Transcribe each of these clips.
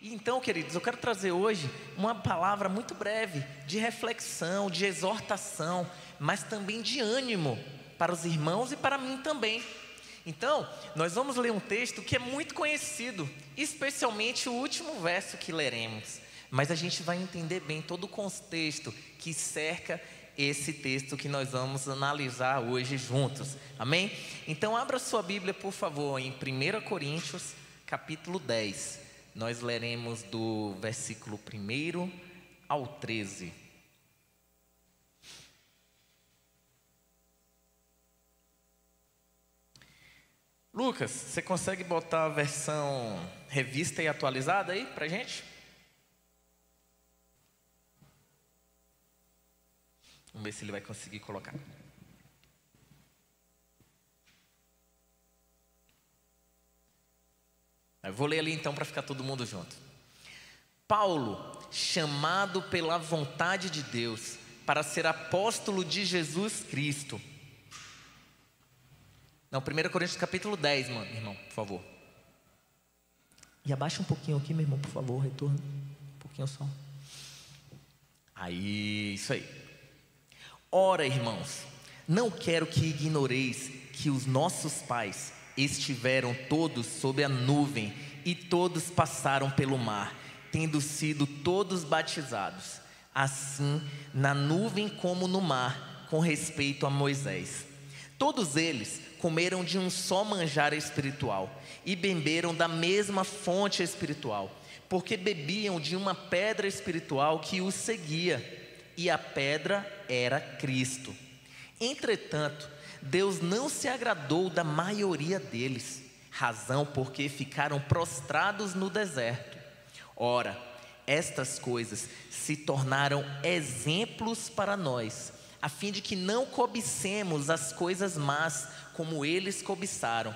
E então, queridos, eu quero trazer hoje uma palavra muito breve de reflexão, de exortação, mas também de ânimo para os irmãos e para mim também. Então, nós vamos ler um texto que é muito conhecido, especialmente o último verso que leremos. Mas a gente vai entender bem todo o contexto que cerca esse texto que nós vamos analisar hoje juntos. Amém? Então, abra sua Bíblia, por favor, em 1 Coríntios, capítulo 10. Nós leremos do versículo 1 ao 13. Lucas, você consegue botar a versão revista e atualizada aí pra gente? Vamos ver se ele vai conseguir colocar. Eu vou ler ali então para ficar todo mundo junto. Paulo, chamado pela vontade de Deus para ser apóstolo de Jesus Cristo. Não, 1 Coríntios capítulo 10, mano, irmão, por favor. E abaixa um pouquinho aqui, meu irmão, por favor, retorno. Um pouquinho só. Aí, isso aí. Ora, irmãos, não quero que ignoreis que os nossos pais estiveram todos sob a nuvem e todos passaram pelo mar, tendo sido todos batizados, assim na nuvem como no mar, com respeito a Moisés. Todos eles comeram de um só manjar espiritual e beberam da mesma fonte espiritual, porque bebiam de uma pedra espiritual que os seguia, e a pedra era Cristo. Entretanto, Deus não se agradou da maioria deles, razão porque ficaram prostrados no deserto. Ora, estas coisas se tornaram exemplos para nós, a fim de que não cobicemos as coisas más como eles cobiçaram.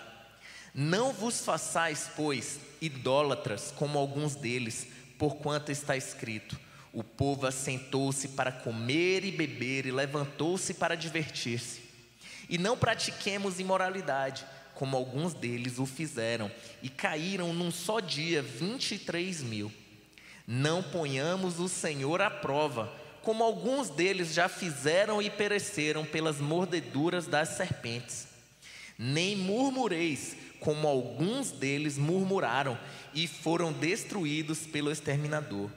Não vos façais, pois, idólatras como alguns deles, porquanto está escrito: o povo assentou-se para comer e beber e levantou-se para divertir-se. E não pratiquemos imoralidade, como alguns deles o fizeram, e caíram num só dia 23.000. Não ponhamos o Senhor à prova, como alguns deles já fizeram e pereceram pelas mordeduras das serpentes. Nem murmureis, como alguns deles murmuraram e foram destruídos pelo exterminador.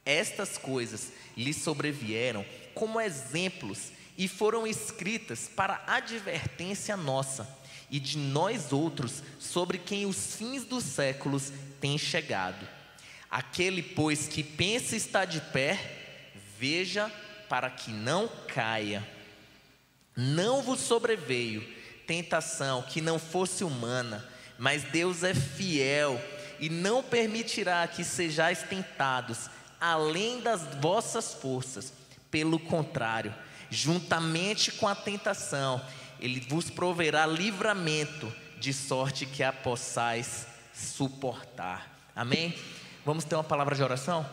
Estas coisas lhes sobrevieram como exemplos e foram escritas para advertência nossa e de nós outros, sobre quem os fins dos séculos têm chegado. Aquele, pois, que pensa estar de pé, veja para que não caia. Não vos sobreveio tentação que não fosse humana, mas Deus é fiel e não permitirá que sejais tentados além das vossas forças. Pelo contrário, juntamente com a tentação, Ele vos proverá livramento, de sorte que a possais suportar. Amém? Vamos ter uma palavra de oração?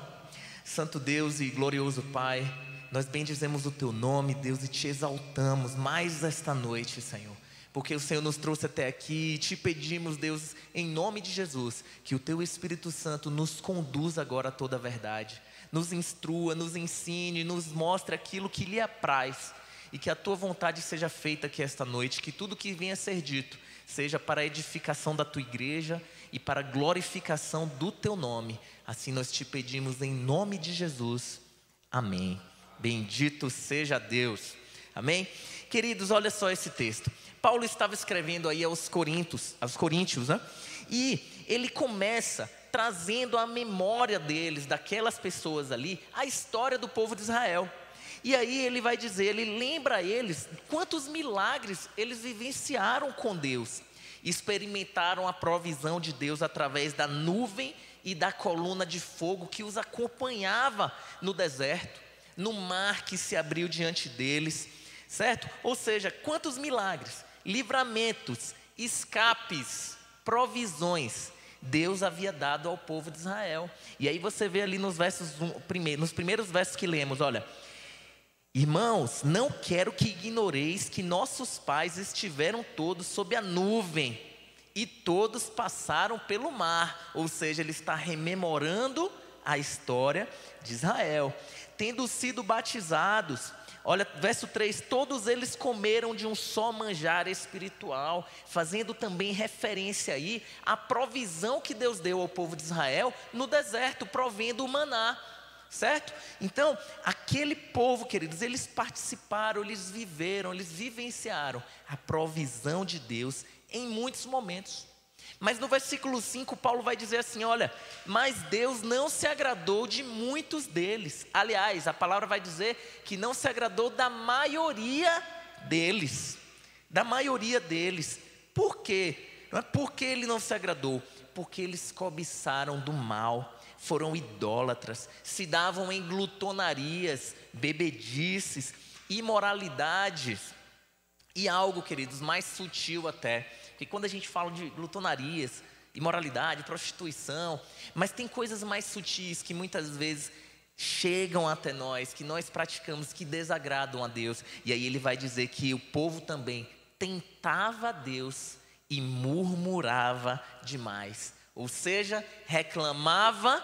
Santo Deus e glorioso Pai, nós bendizemos o Teu nome, Deus, e Te exaltamos mais esta noite, Senhor, porque o Senhor nos trouxe até aqui e Te pedimos, Deus, em nome de Jesus, que o Teu Espírito Santo nos conduza agora a toda a verdade, nos instrua, nos ensine, nos mostre aquilo que lhe apraz, e que a Tua vontade seja feita aqui esta noite, que tudo que venha a ser dito seja para a edificação da Tua igreja e para a glorificação do Teu nome. Assim nós Te pedimos em nome de Jesus, amém. Bendito seja Deus, amém? Queridos, olha só esse texto. Paulo estava escrevendo aí aos coríntios, né? E ele começa trazendo à memória deles, daquelas pessoas ali, a história do povo de Israel. E aí ele vai dizer, ele lembra a eles quantos milagres eles vivenciaram com Deus. Experimentaram a provisão de Deus através da nuvem e da coluna de fogo que os acompanhava no deserto, no mar que se abriu diante deles, certo? Ou seja, quantos milagres, livramentos, escapes, provisões Deus havia dado ao povo de Israel. E aí você vê ali nos primeiros versos que lemos, olha: irmãos, não quero que ignoreis que nossos pais estiveram todos sob a nuvem e todos passaram pelo mar. Ou seja, ele está rememorando a história de Israel. Tendo sido batizados, olha, verso 3, todos eles comeram de um só manjar espiritual, fazendo também referência aí à provisão que Deus deu ao povo de Israel no deserto, provendo o maná, certo? Então, aquele povo, queridos, eles participaram, eles viveram, eles vivenciaram a provisão de Deus em muitos momentos. Mas no versículo 5, Paulo vai dizer assim, olha, mas Deus não se agradou de muitos deles. Aliás, a palavra vai dizer que não se agradou da maioria deles. Da maioria deles. Por quê? Não é porque ele não se agradou, porque eles cobiçaram do mal, foram idólatras, se davam em glutonarias, bebedices, imoralidades. E algo, queridos, mais sutil até, porque quando a gente fala de glutonarias, imoralidade, prostituição, mas tem coisas mais sutis que muitas vezes chegam até nós, que nós praticamos, que desagradam a Deus. E aí ele vai dizer que o povo também tentava a Deus e murmurava demais. Ou seja, reclamava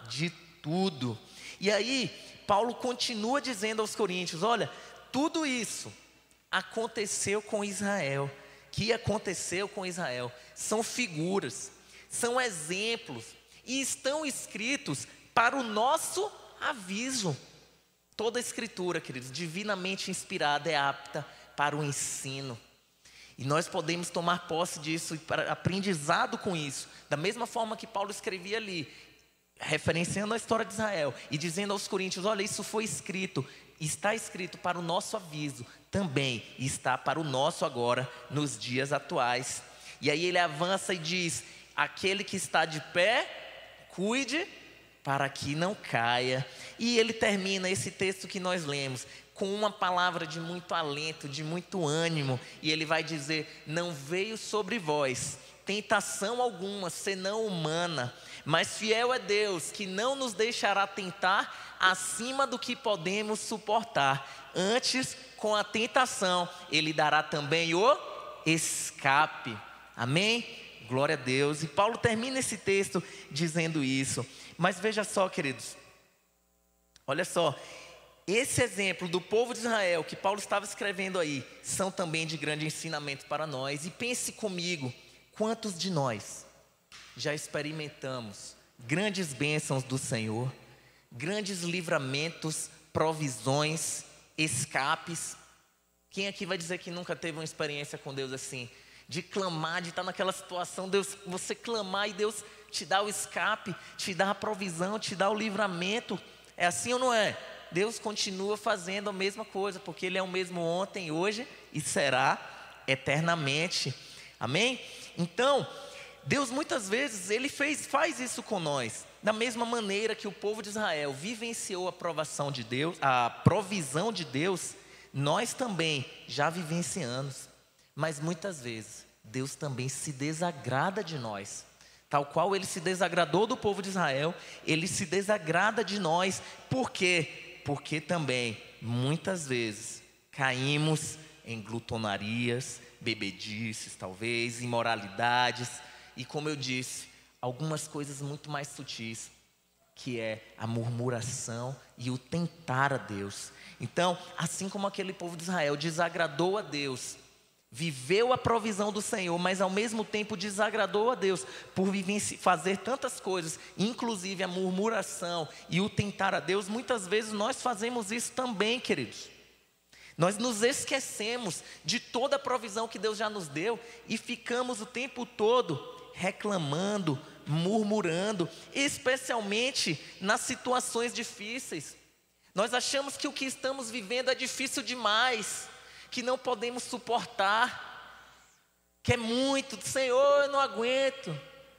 de tudo. E aí, Paulo continua dizendo aos coríntios, olha, tudo isso aconteceu com Israel. Que aconteceu com Israel são figuras, são exemplos e estão escritos para o nosso aviso. Toda a escritura, queridos, divinamente inspirada, é apta para o ensino. E nós podemos tomar posse disso e para aprendizado com isso. Da mesma forma que Paulo escrevia ali, referenciando a história de Israel e dizendo aos coríntios, olha, isso foi escrito, está escrito para o nosso aviso, também está para o nosso agora, nos dias atuais. E aí ele avança e diz, aquele que está de pé, cuide para que não caia. E ele termina esse texto que nós lemos com uma palavra de muito alento, de muito ânimo. E ele vai dizer, não veio sobre vós tentação alguma, senão humana, mas fiel é Deus, que não nos deixará tentar acima do que podemos suportar. Antes, com a tentação, Ele dará também o escape. Amém? Glória a Deus. E Paulo termina esse texto dizendo isso. Mas veja só, queridos, olha só, esse exemplo do povo de Israel que Paulo estava escrevendo aí, são também de grande ensinamento para nós. E pense comigo, quantos de nós já experimentamos grandes bênçãos do Senhor, grandes livramentos, provisões, escapes? Quem aqui vai dizer que nunca teve uma experiência com Deus assim? De clamar, de estar naquela situação, Deus, você clamar e Deus te dá o escape, te dá a provisão, te dá o livramento. É assim ou não é? Deus continua fazendo a mesma coisa, porque Ele é o mesmo ontem, hoje e será eternamente. Amém? Então, Deus muitas vezes, Ele faz isso com nós. Da mesma maneira que o povo de Israel vivenciou a provação de Deus, a provisão de Deus, nós também já vivenciamos. Mas muitas vezes, Deus também se desagrada de nós. Tal qual Ele se desagradou do povo de Israel, Ele se desagrada de nós. Por quê? Porque também, muitas vezes, caímos em glutonarias, bebedices talvez, imoralidades. E como eu disse, algumas coisas muito mais sutis, que é a murmuração e o tentar a Deus. Então, assim como aquele povo de Israel desagradou a Deus, viveu a provisão do Senhor, mas ao mesmo tempo desagradou a Deus por fazer tantas coisas, inclusive a murmuração e o tentar a Deus. Muitas vezes nós fazemos isso também, queridos. Nós nos esquecemos de toda a provisão que Deus já nos deu e ficamos o tempo todo reclamando, murmurando, especialmente nas situações difíceis. Nós achamos que o que estamos vivendo é difícil demais, que não podemos suportar, que é muito. Senhor, eu não aguento.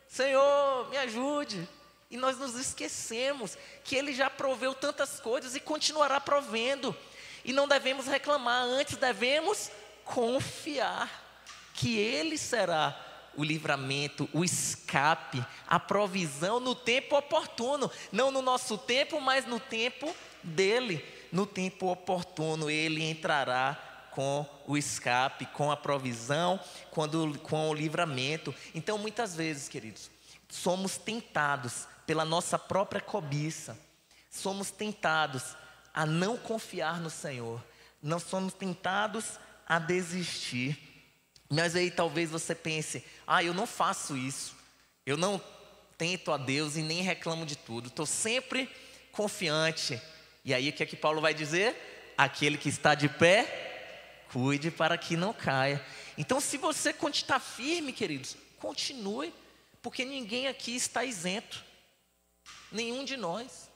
Senhor, me ajude. E nós nos esquecemos que Ele já proveu tantas coisas e continuará provendo. E não devemos reclamar, antes devemos confiar que Ele será o livramento, o escape, a provisão no tempo oportuno. Não no nosso tempo, mas no tempo dEle. No tempo oportuno Ele entrará com o escape, com a provisão, com o livramento. Então, muitas vezes, queridos, somos tentados pela nossa própria cobiça, somos tentados a não confiar no Senhor, não somos tentados a desistir. Mas aí talvez você pense, eu não faço isso, eu não tento a Deus e nem reclamo de tudo, estou sempre confiante. E aí o que é que Paulo vai dizer? Aquele que está de pé, cuide para que não caia. Então, se você está firme, queridos, continue, porque ninguém aqui está isento, nenhum de nós.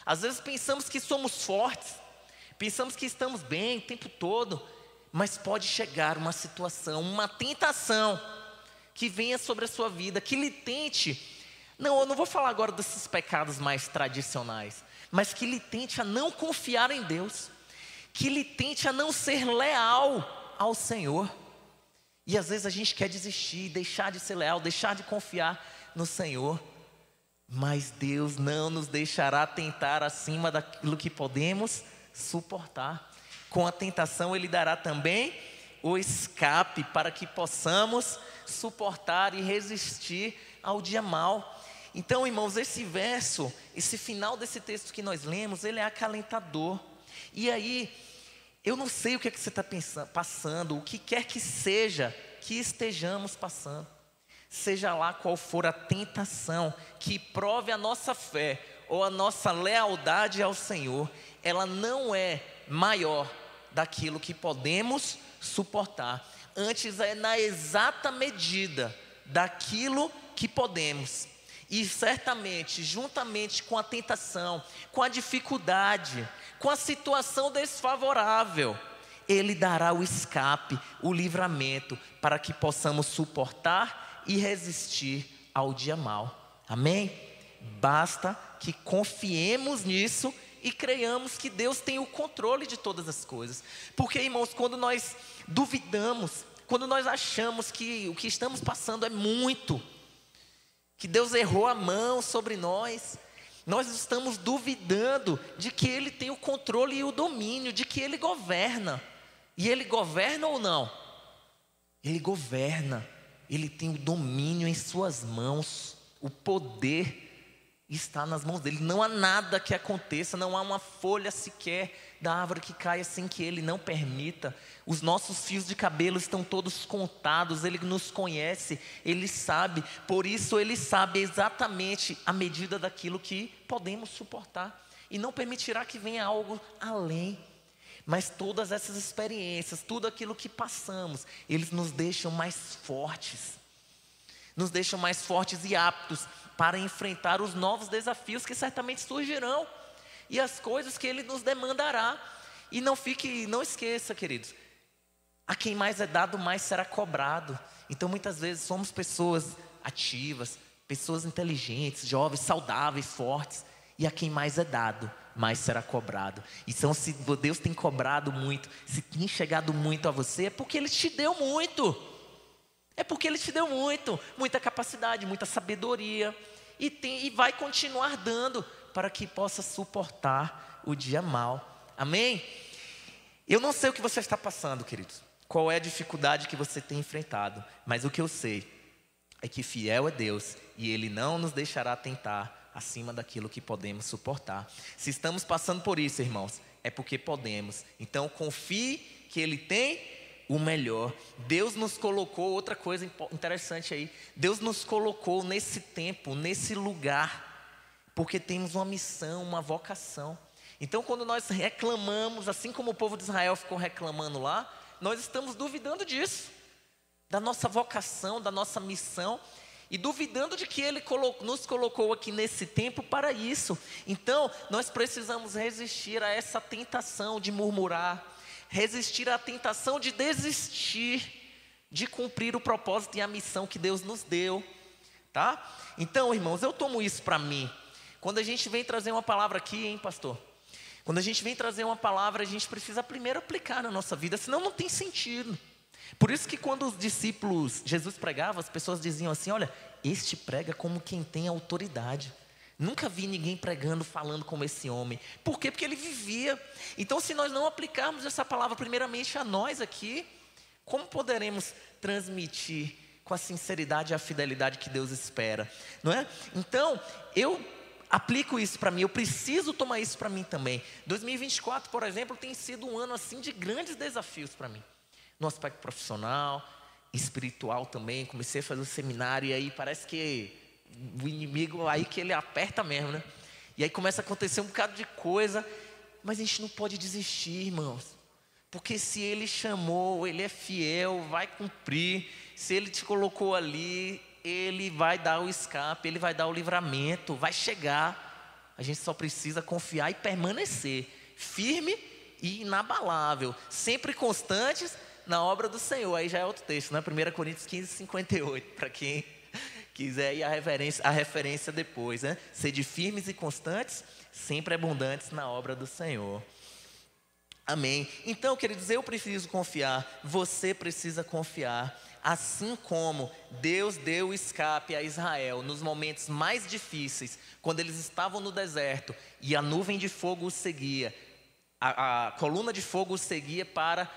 Às vezes pensamos que somos fortes, pensamos que estamos bem o tempo todo, mas pode chegar uma situação, uma tentação que venha sobre a sua vida, que lhe tente. Não, eu não vou falar agora desses pecados mais tradicionais, mas que lhe tente a não confiar em Deus, que lhe tente a não ser leal ao Senhor. E às vezes a gente quer desistir, deixar de ser leal, deixar de confiar no Senhor. Mas Deus não nos deixará tentar acima daquilo que podemos suportar. Com a tentação Ele dará também o escape para que possamos suportar e resistir ao dia mau. Então, irmãos, esse verso, esse final desse texto que nós lemos, ele é acalentador. E aí, eu não sei o que é que você está passando, o que quer que seja que estejamos passando. Seja lá qual for a tentação que prove a nossa fé ou a nossa lealdade ao Senhor, ela não é maior daquilo que podemos suportar. Antes é na exata medida daquilo que podemos. E certamente, juntamente com a tentação, com a dificuldade, com a situação desfavorável, Ele dará o escape, o livramento, para que possamos suportar e resistir ao dia mau. Amém? Basta que confiemos nisso e creiamos que Deus tem o controle de todas as coisas. Porque, irmãos, quando nós duvidamos, quando nós achamos que o que estamos passando é muito, que Deus errou a mão sobre nós, nós estamos duvidando de que Ele tem o controle e o domínio, de que Ele governa. E Ele governa ou não? Ele governa, Ele tem o domínio em suas mãos, o poder está nas mãos dele. Não há nada que aconteça, não há uma folha sequer da árvore que caia sem que Ele não permita. Os nossos fios de cabelo estão todos contados, Ele nos conhece, Ele sabe. Por isso Ele sabe exatamente a medida daquilo que podemos suportar. E não permitirá que venha algo além. Mas todas essas experiências, tudo aquilo que passamos, eles nos deixam mais fortes. Nos deixam mais fortes e aptos para enfrentar os novos desafios que certamente surgirão e as coisas que Ele nos demandará. E não esqueça, queridos, a quem mais é dado, mais será cobrado. Então muitas vezes somos pessoas ativas, pessoas inteligentes, jovens, saudáveis, fortes, e a quem mais é dado, mais será cobrado. Então, se Deus tem cobrado muito, se tem chegado muito a você, é porque Ele te deu muito. É porque Ele te deu muita capacidade, muita sabedoria, e vai continuar dando para que possa suportar o dia mau. Amém? Eu não sei o que você está passando, queridos, qual é a dificuldade que você tem enfrentado, mas o que eu sei é que fiel é Deus e Ele não nos deixará tentar acima daquilo que podemos suportar. Se estamos passando por isso, irmãos, é porque podemos. Então confie que Ele tem o melhor. Deus nos colocou, outra coisa interessante aí, Deus nos colocou nesse tempo, nesse lugar, porque temos uma missão, uma vocação. Então quando nós reclamamos, assim como o povo de Israel ficou reclamando lá, nós estamos duvidando disso, da nossa vocação, da nossa missão, e duvidando de que Ele nos colocou aqui nesse tempo para isso. Então nós precisamos resistir a essa tentação de murmurar, resistir à tentação de desistir de cumprir o propósito e a missão que Deus nos deu, tá? Então, irmãos, eu tomo isso para mim. Quando a gente vem trazer uma palavra aqui, hein, pastor? Quando a gente vem trazer uma palavra, a gente precisa primeiro aplicar na nossa vida, senão não tem sentido. Por isso que quando os discípulos, Jesus pregava, as pessoas diziam assim, olha, este prega como quem tem autoridade. Nunca vi ninguém pregando, falando como esse homem. Por quê? Porque ele vivia. Então, se nós não aplicarmos essa palavra primeiramente a nós aqui, como poderemos transmitir com a sinceridade e a fidelidade que Deus espera, não é? Então, eu aplico isso para mim, eu preciso tomar isso para mim também. 2024, por exemplo, tem sido um ano assim de grandes desafios para mim. No aspecto profissional, espiritual também. Comecei a fazer o seminário e aí parece que o inimigo aí que ele aperta mesmo, né? E aí começa a acontecer um bocado de coisa, mas a gente não pode desistir, irmãos. Porque se ele chamou, ele é fiel, vai cumprir. Se ele te colocou ali, ele vai dar o escape, ele vai dar o livramento, vai chegar. A gente só precisa confiar e permanecer firme e inabalável, sempre constantes na obra do Senhor. Aí já é outro texto, né? 1 Coríntios 15, 58, para quem quiser ir a referência depois, né? Sede firmes e constantes, sempre abundantes na obra do Senhor. Amém. Então, queridos, eu preciso confiar, você precisa confiar. Assim como Deus deu escape a Israel nos momentos mais difíceis, quando eles estavam no deserto e a nuvem de fogo os seguia, a coluna de fogo os seguia para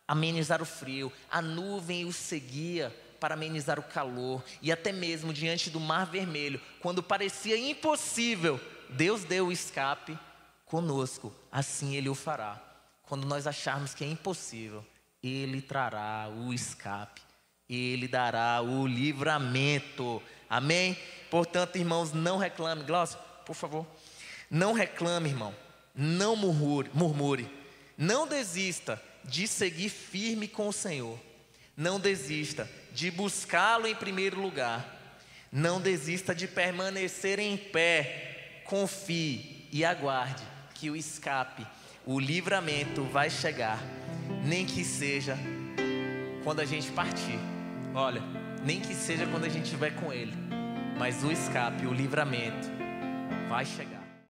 amenizar o frio, a nuvem os seguia para amenizar o calor, e até mesmo diante do Mar Vermelho, quando parecia impossível, Deus deu o escape conosco. Assim Ele o fará. Quando nós acharmos que é impossível, Ele trará o escape, Ele dará o livramento. Amém? Portanto, irmãos, não reclame. Glaucio, por favor. Não reclame, irmão. Não murmure. Não desista de seguir firme com o Senhor. Não desista de buscá-lo em primeiro lugar. Não desista de permanecer em pé. Confie e aguarde que o escape, o livramento vai chegar. Nem que seja quando a gente partir. Olha, nem que seja quando a gente estiver com Ele. Mas o escape, o livramento vai chegar.